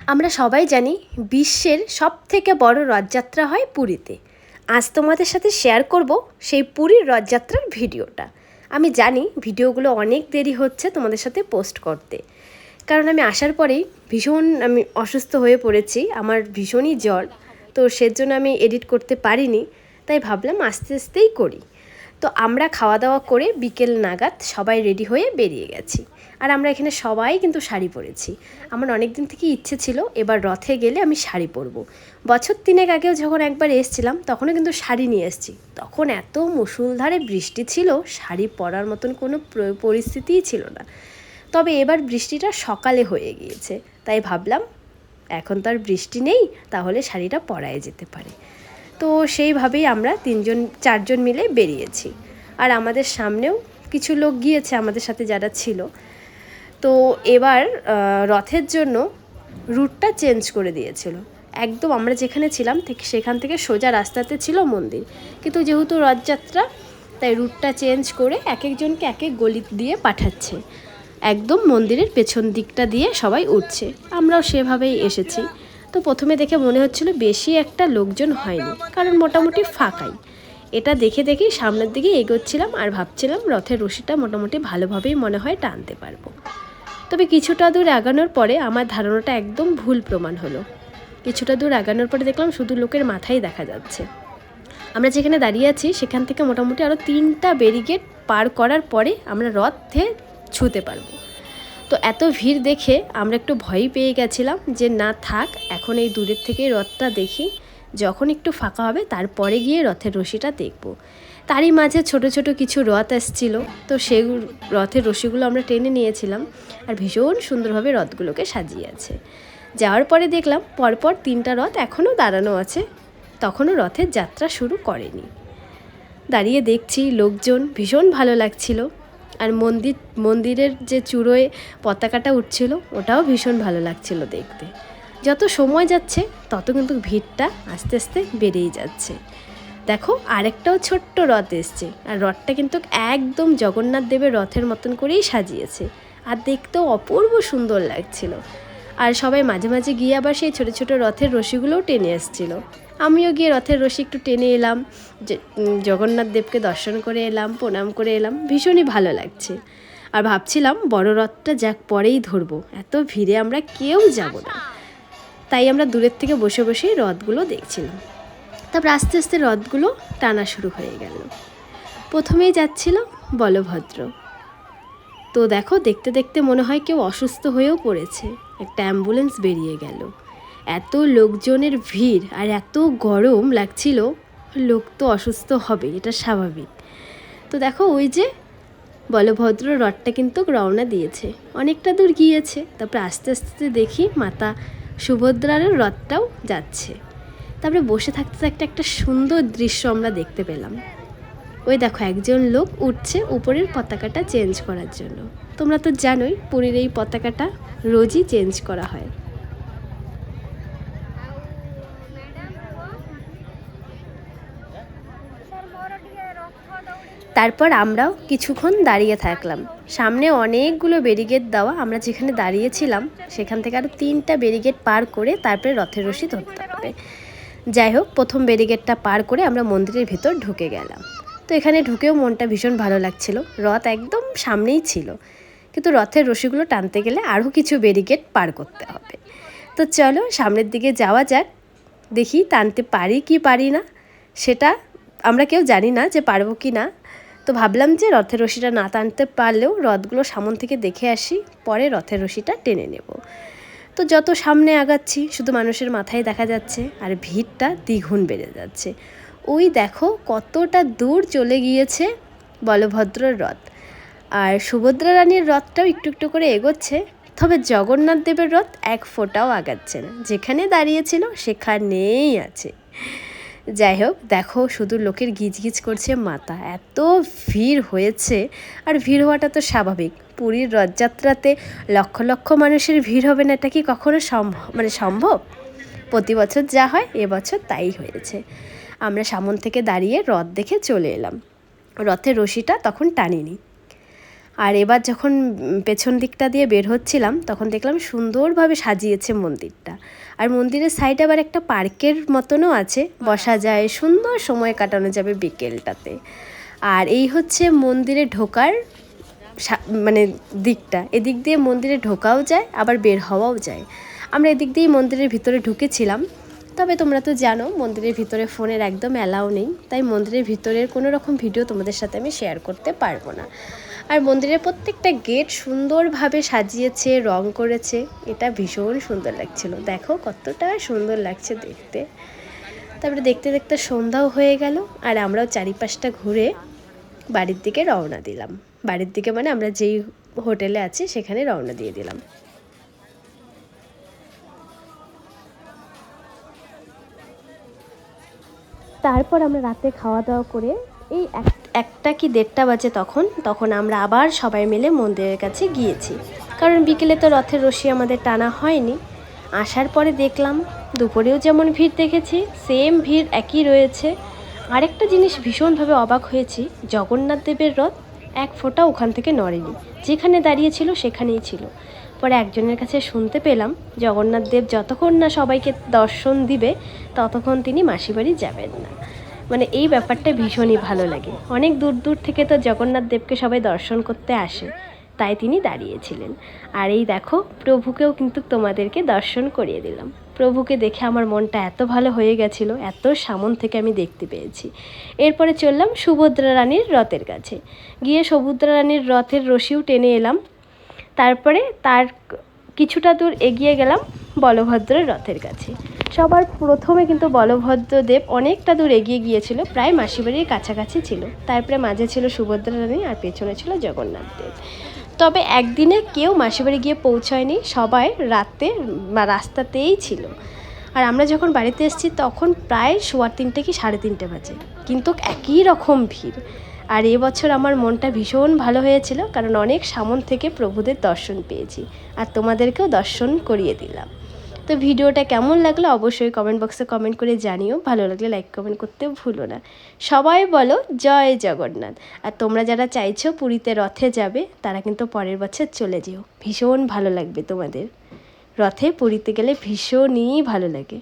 আমরা সবাই জানি বিশ্বের সবথেকে বড় রথযাত্রা হয় পুরীতে। আজ তোমাদের সাথে শেয়ার করব সেই পুরীর রথযাত্রার ভিডিওটা। আমি জানি ভিডিওগুলো অনেক দেরি হচ্ছে তোমাদের সাথে পোস্ট করতে, কারণ আমি আসার পরেই আমি অসুস্থ হয়ে পড়েছি, আমার ভীষণই জ্বর। তো সেজন্য আমি এডিট করতে পারিনি, তাই ভাবলাম আস্তে আস্তেই করি। তো আমরা খাওয়া দাওয়া করে বিকেল নাগাদ সবাই রেডি হয়ে বেরিয়ে গেছি। আর আমরা এখানে সবাই কিন্তু শাড়ি পরেছি। আমার অনেক দিন থেকে ইচ্ছে ছিল এবার রথে গেলে আমি শাড়ি পরবো। বছর 3 আগেও যখন একবার এসেছিলাম তখনও কিন্তু শাড়ি নিয়ে এসেছি। তখন এত মুষলধারে বৃষ্টি ছিল, শাড়ি পরার মতন কোনো পরিস্থিতিই ছিল না। তবে এবার বৃষ্টিটা সকালে হয়ে গিয়েছে, তাই ভাবলাম এখন তো আর বৃষ্টি নেই, তাহলে শাড়িটা পরাই যেতে পারে। তো সেইভাবেই আমরা 4জন মিলে বেরিয়েছি। আর আমাদের সামনেও কিছু লোক গিয়েছে আমাদের সাথে যারা ছিল। তো এবার রথের জন্য রুটটা চেঞ্জ করে দিয়েছিল। একদম আমরা যেখানে ছিলাম সেখান থেকে সোজা রাস্তাতে ছিল মন্দির, কিন্তু যেহেতু রথযাত্রা তাই রুটটা চেঞ্জ করে এক একজনকে এক এক গলি দিয়ে পাঠাচ্ছে। একদম মন্দিরের পেছন দিকটা দিয়ে সবাই উঠছে, আমরাও সেভাবেই এসেছি। তো প্রথমে দেখে মনে হচ্ছিল বেশি একটা লোকজন হয়নি, কারণ মোটামুটি ফাঁকাই। এটা দেখে দেখেই সামনের দিকে এগোচ্ছিলাম আর ভাবছিলাম রথের রশিটা মোটামুটি ভালোভাবেই মনে হয় টানতে পারবো। তবে কিছুটা দূর আগানোর পরে আমার ধারণাটা একদম ভুল প্রমাণ হলো। কিছুটা দূর আগানোর পরে দেখলাম শুধু লোকের মাথাই দেখা যাচ্ছে। আমরা যেখানে দাঁড়িয়ে আছি সেখান থেকে মোটামুটি আরও 3টা ব্যারিকেড পার করার পরে আমরা রথে ছুঁতে পারবো। তো এত ভিড় দেখে আমরা একটু ভয় পেয়ে গেছিলাম যে না থাক, এখন এই দূরের থেকেই রথটা দেখি, যখন একটু ফাঁকা হবে তারপরে গিয়ে রথের রশিটা দেখব। তারই মাঝে ছোট ছোট কিছু রথ আসছিল, তো সেই রথের রশিগুলো আমরা টেনে নিয়েছিলাম। আর ভীষণ সুন্দরভাবে রথগুলোকে সাজিয়ে আছে। যাওয়ার পরে দেখলাম পরপর 3টা রথ এখনও দাঁড়ানো আছে, তখনও রথের যাত্রা শুরু করেনি। দাঁড়িয়ে দেখছি লোকজন, ভীষণ ভালো লাগছিল। আর মন্দিরের যে চূড়োয় পতাকাটা উঠছিল ওটাও ভীষণ ভালো লাগছিল দেখতে। যত সময় যাচ্ছে তত কিন্তু ভিড়টা আস্তে আস্তে বেড়েই যাচ্ছে। দেখো আরেকটাও ছোট্ট রথ এসছে, আর রথটা কিন্তু একদম জগন্নাথ দেবের রথের মতন করেই সাজিয়েছে, আর দেখতেও অপূর্ব সুন্দর লাগছিল। আর সবাই মাঝে মাঝে গিয়ে আবার সেই ছোটো ছোটো রথের রশিগুলোও টেনে এসেছিলো। আমিও গিয়ে রথের রশি একটু টেনে এলাম, জগন্নাথ দেবকে দর্শন করে এলাম, প্রণাম করে এলাম, ভীষণই ভালো লাগছে। আর ভাবছিলাম বড় রথটা যাক পরেই ধরবো, এত ভিড়ে আমরা কেউ যাব না। তাই আমরা দূরের থেকে বসে বসেই রথগুলো দেখছিলাম। তারপর আস্তে আস্তে রথগুলো টানা শুরু হয়ে গেল। প্রথমেই যাচ্ছিল বলভদ্র। তো দেখো দেখতে দেখতে মনে হয় কেউ অসুস্থ হয়েও পড়েছে, একটা অ্যাম্বুলেন্স বেরিয়ে গেল। এত লোকজনের ভিড় আর এত গরম লাগছিল, লোক তো অসুস্থ হবে, এটা স্বাভাবিক। তো দেখো ওই যে বলভদ্র রথটা কিন্তু রওনা দিয়েছে, অনেকটা দূর গিয়েছে। তারপরে আস্তে আস্তে দেখি মাতা সুভদ্রার রথটাও যাচ্ছে। তারপরে বসে থাকতে থাকতে একটা সুন্দর দৃশ্য আমরা দেখতে পেলাম। ওই দেখো একজন লোক উঠছে উপরের পতাকাটা চেঞ্জ করার জন্য। তোমরা তো জানোই পুরীর এই পতাকাটা রোজই চেঞ্জ করা হয়। তারপর আমরাও কিছুক্ষণ দাঁড়িয়ে থাকলাম। সামনে অনেকগুলো ব্যারিকেড দেওয়া, আমরা যেখানে দাঁড়িয়েছিলাম সেখান থেকে আরও 3টা ব্যারিকেড পার করে তারপরে রথের রশি ধরতে হবে। যাই হোক, প্রথম ব্যারিকেডটা পার করে আমরা মন্দিরের ভেতর ঢুকে গেলাম। তো এখানে ঢুকেও মনটা ভীষণ ভালো লাগছিল। রথ একদম সামনেই ছিল, কিন্তু রথের রশিগুলো টানতে গেলে আরও কিছু ব্যারিকেড পার করতে হবে। তো চলো সামনের দিকে যাওয়া যাক, দেখি টানতে পারি কি পারি না, সেটা আমরা কেউ জানি না যে পারবো কি না। তো ভাবলাম যে রথের রশিটা না টানতে পারলেও রথগুলো সামন থেকে দেখে আসি, পরে রথের রশিটা টেনে নেব। তো যত সামনে আগাচ্ছি শুধু মানুষের মাথায় দেখা যাচ্ছে, আর ভিড়টা দ্বিগুণ বেড়ে যাচ্ছে। ওই দেখো কতটা দূর চলে গিয়েছে বলভদ্রর রথ, আর সুভদ্রা রানীর রথটাও একটু একটু করে এগোচ্ছে। তবে জগন্নাথ দেবের রথ এক ফোঁটাও আগাচ্ছে না, যেখানে দাঁড়িয়েছিল সেখানেই আছে। যাই হোক, দেখো শুধু লোকের গিজগিজ করছে মাথা, এত ভিড় হয়েছে। আর ভিড় হওয়াটা তো স্বাভাবিক, পুরীর রথযাত্রাতে লক্ষ লক্ষ মানুষের ভিড় হবে না, এটা কি কখনো সম্ভব? প্রতি বছর যা হয় এবছর তাই হয়েছে। আমরা সামন থেকে দাঁড়িয়ে রথ দেখে চলে এলাম, রথের রশিটা তখন টানিনি। আর এবার যখন পেছন দিকটা দিয়ে বের হচ্ছিলাম তখন দেখলাম সুন্দরভাবে সাজিয়েছে মন্দিরটা। আর মন্দিরের সাইডে আবার একটা পার্কের মতনও আছে, বসা যায়, সুন্দর সময় কাটানো যাবে বিকেলটাতে। আর এই হচ্ছে মন্দিরে ঢোকার মানে দিকটা, এদিক দিয়ে মন্দিরে ঢোকাও যায় আবার বের হওয়াও যায়। আমরা এদিক দিয়েই মন্দিরের ভিতরে ঢুকেছিলাম। তবে তোমরা তো জানো মন্দিরের ভিতরে ফোনের একদম অ্যালাউ নেই, তাই মন্দিরের ভিতরের কোনো রকম ভিডিও তোমাদের সাথে আমি শেয়ার করতে পারবো না। আর মন্দিরের প্রত্যেকটা গেট সুন্দরভাবে সাজিয়েছে, রং করেছে, এটা ভীষণ সুন্দর লাগছিল। দেখো কতটা সুন্দর লাগছে দেখতে। তারপরে দেখতে দেখতে সন্ধ্যাও হয়ে গেল, আর আমরাও চারিপাশটা ঘুরে বাড়ির দিকে রওনা দিলাম। বাড়ির দিকে মানে আমরা যেই হোটেলে আছি সেখানে রওনা দিয়ে দিলাম। তারপর আমরা রাতে খাওয়া দাওয়া করে এই একটা কি 1:30 বাজে তখন আমরা আবার সবাই মিলে মন্দিরের কাছে গিয়েছি, কারণ বিকেলে তো রথের রশি আমাদের টানা হয়নি। আসার পরে দেখলাম দুপুরেও যেমন ভিড় দেখেছি সেম ভিড় একই রয়েছে। আরেকটা জিনিস ভীষণভাবে অবাক হয়েছি, জগন্নাথ দেবের রথ এক ফোঁটা ওখান থেকে নড়েনি, যেখানে দাঁড়িয়েছিল সেখানেই ছিল। পরে একজনের কাছে শুনতে পেলাম জগন্নাথ দেব যতক্ষণ না সবাইকে দর্শন দিবে ততক্ষণ তিনি মাসিবাড়ি যাবেন না। মানে এই ব্যাপারটা ভীষণই ভালো লাগে। অনেক দূর দূর থেকে তো জগন্নাথ দেবকে সবাই দর্শন করতে আসে, তাই তিনি দাঁড়িয়েছিলেন। আর এই দেখো প্রভুকেও কিন্তু তোমাদেরকে দর্শন করিয়ে দিলাম। প্রভুকে দেখে আমার মনটা এত ভালো হয়ে গেছিলো, এত সামন থেকে আমি দেখতে পেয়েছি। এরপরে চললাম সুভদ্রা রানীর রথের কাছে, গিয়ে সুভদ্রা রানীর রথের রশিও টেনে এলাম। তারপরে তার কিছুটা দূর এগিয়ে গেলাম বলভদ্রের রথের কাছে। সবার প্রথমে কিন্তু বলভদ্রদেব অনেকটা দূর এগিয়ে গিয়েছিল, প্রায় মাসিবাড়ির কাছাকাছি ছিল। তারপরে মাঝে ছিল সুভদ্রা রানী আর পেছনে ছিল জগন্নাথ দেব। তবে একদিনে কেউ মাসিবাড়ি গিয়ে পৌঁছায়নি, সবাই রাতে রাস্তাতেই ছিল। আর আমরা যখন বাড়িতে এসেছি তখন প্রায় 3:15 কি 3:30 বাজে, কিন্তু একই রকম ভিড়। আর এবছর আমার মনটা ভীষণ ভালো হয়েছিল, কারণ অনেক সামন থেকে প্রভুদের দর্শন পেয়েছি, আর তোমাদেরকেও দর্শন করিয়ে দিলাম। তো ভিডিওটা কেমন লাগলো অবশ্যই কমেন্ট বক্সে কমেন্ট করে জানিও। ভালো লাগলে লাইক কমেন্ট করতে ভুলো না। সবাই বলো জয় জগন্নাথ। আর তোমরা যারা চাইছো পুরীতে রথে যাবে তারা কিন্তু পরের বছর চলে যেও, ভীষণ ভালো লাগবে তোমাদের। রথে পুরীতে গেলে ভীষণই ভালো লাগে।